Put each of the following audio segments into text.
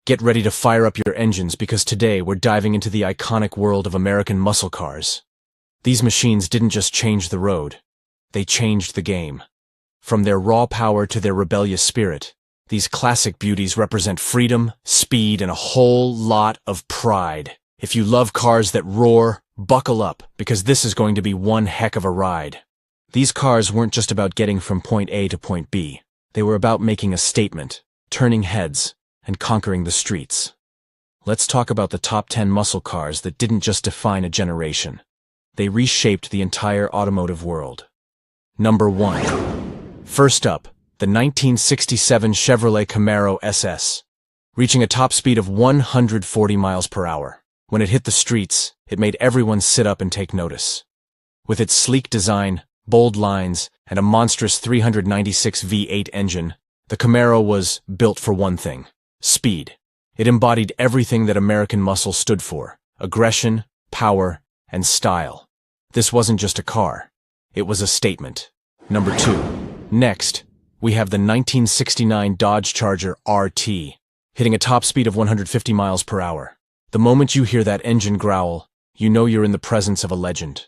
Get ready to fire up your engines because today we're diving into the iconic world of American muscle cars. These machines didn't just change the road, they changed the game. From their raw power to their rebellious spirit, these classic beauties represent freedom, speed, and a whole lot of pride. If you love cars that roar, buckle up, because this is going to be one heck of a ride. These cars weren't just about getting from point A to point B. They were about making a statement, turning heads, and conquering the streets. Let's talk about the top 10 muscle cars that didn't just define a generation. They reshaped the entire automotive world. Number 1. First up, the 1967 Chevrolet Camaro SS. Reaching a top speed of 140 miles per hour. When it hit the streets, it made everyone sit up and take notice. With its sleek design, bold lines, and a monstrous 396 V8 engine, the Camaro was built for one thing: speed. It embodied everything that American muscle stood for: aggression, power, and style. This wasn't just a car. It was a statement. Number 2. Next, we have the 1969 Dodge Charger RT, hitting a top speed of 150 miles per hour. The moment you hear that engine growl, you know you're in the presence of a legend.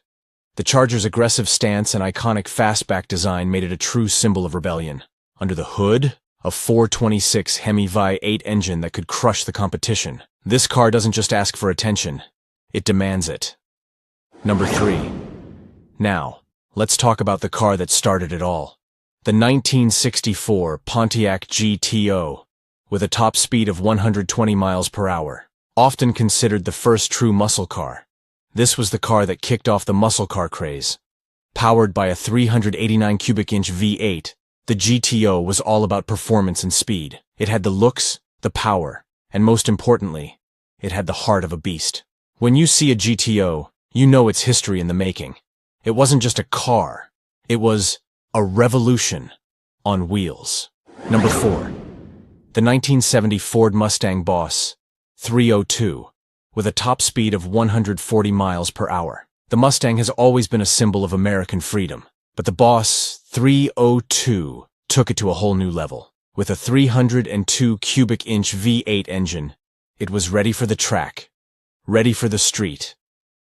The Charger's aggressive stance and iconic fastback design made it a true symbol of rebellion. Under the hood, a 426 Hemi V8 engine that could crush the competition. This car doesn't just ask for attention, it demands it. Number 3. Now, let's talk about the car that started it all. The 1964 Pontiac GTO, with a top speed of 120 miles per hour. Often considered the first true muscle car. This was the car that kicked off the muscle car craze. Powered by a 389 cubic inch V8, the GTO was all about performance and speed. It had the looks, the power, and most importantly, it had the heart of a beast. When you see a GTO, you know it's history in the making. It wasn't just a car, it was a revolution on wheels. Number 4. The 1970 Ford Mustang Boss 302, with a top speed of 140 miles per hour. The Mustang has always been a symbol of American freedom, but the Boss 302 took it to a whole new level. With a 302 cubic inch V8 engine, it was ready for the track, ready for the street,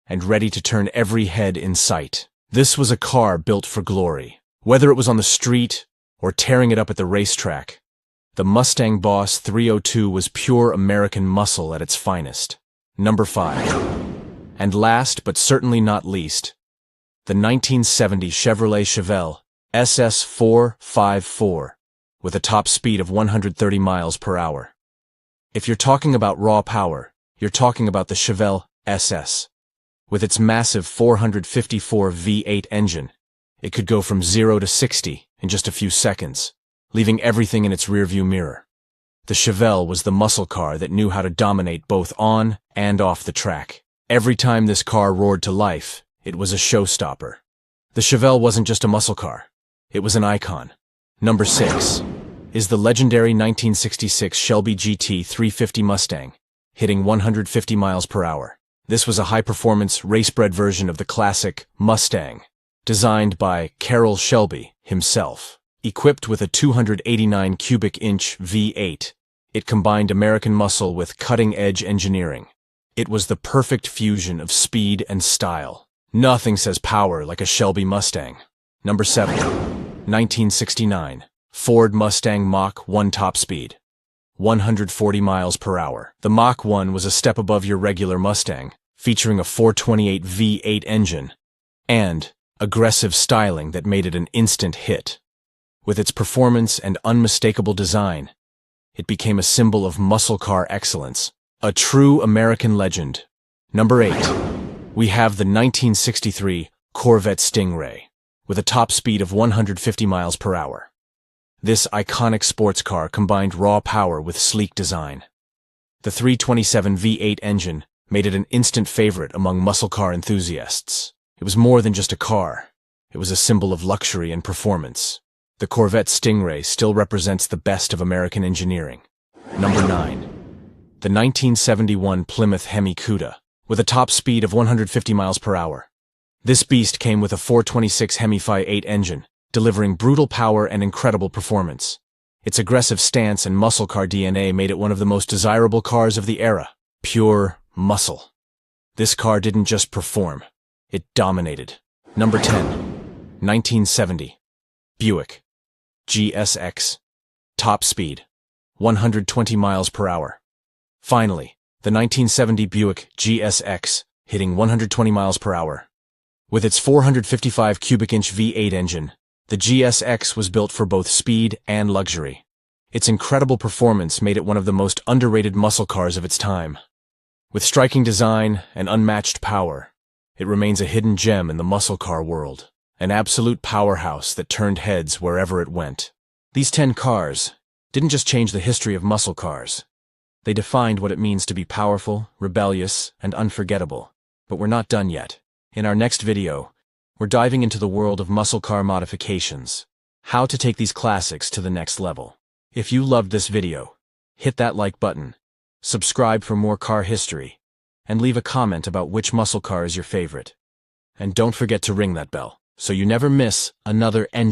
and ready to turn every head in sight. This was a car built for glory. Whether it was on the street or tearing it up at the racetrack, the Mustang Boss 302 was pure American muscle at its finest. Number 5. And last but certainly not least, the 1970 Chevrolet Chevelle SS 454, with a top speed of 130 miles per hour. If you're talking about raw power, you're talking about the Chevelle SS. With its massive 454 V8 engine, it could go from 0 to 60 in just a few seconds, leaving everything in its rearview mirror. The Chevelle was the muscle car that knew how to dominate both on and off the track. Every time this car roared to life, it was a showstopper. The Chevelle wasn't just a muscle car, it was an icon. Number 6 is the legendary 1966 Shelby GT 350 Mustang, hitting 150 miles per hour. This was a high-performance, race-bred version of the classic Mustang, designed by Carroll Shelby himself. Equipped with a 289 cubic inch V8, it combined American muscle with cutting-edge engineering. It was the perfect fusion of speed and style. Nothing says power like a Shelby Mustang. Number 7. 1969 Ford Mustang Mach 1 top speed, 140 miles per hour. The Mach 1 was a step above your regular Mustang, featuring a 428 V8 engine and aggressive styling that made it an instant hit. With its performance and unmistakable design, it became a symbol of muscle car excellence. A true American legend. Number 8. We have the 1963 Corvette Stingray, with a top speed of 150 miles per hour. This iconic sports car combined raw power with sleek design. The 327 V8 engine made it an instant favorite among muscle car enthusiasts. It was more than just a car. It was a symbol of luxury and performance. The Corvette Stingray still represents the best of American engineering. Number 9. The 1971 Plymouth Hemi Cuda, with a top speed of 150 miles per hour. This beast came with a 426 Hemi V8 engine, delivering brutal power and incredible performance. Its aggressive stance and muscle car DNA made it one of the most desirable cars of the era. Pure muscle. This car didn't just perform, it dominated. Number 10. 1970. Buick GSX. Top speed, 120 miles per hour. Finally, the 1970 Buick GSX, hitting 120 miles per hour. With its 455 cubic inch V8 engine, the GSX was built for both speed and luxury. Its incredible performance made it one of the most underrated muscle cars of its time. With striking design and unmatched power, it remains a hidden gem in the muscle car world, an absolute powerhouse that turned heads wherever it went. These 10 cars didn't just change the history of muscle cars. They defined what it means to be powerful, rebellious, and unforgettable. But we're not done yet. In our next video, we're diving into the world of muscle car modifications, how to take these classics to the next level. If you loved this video, hit that like button, subscribe for more car history, and leave a comment about which muscle car is your favorite. And don't forget to ring that bell, so you never miss another engine.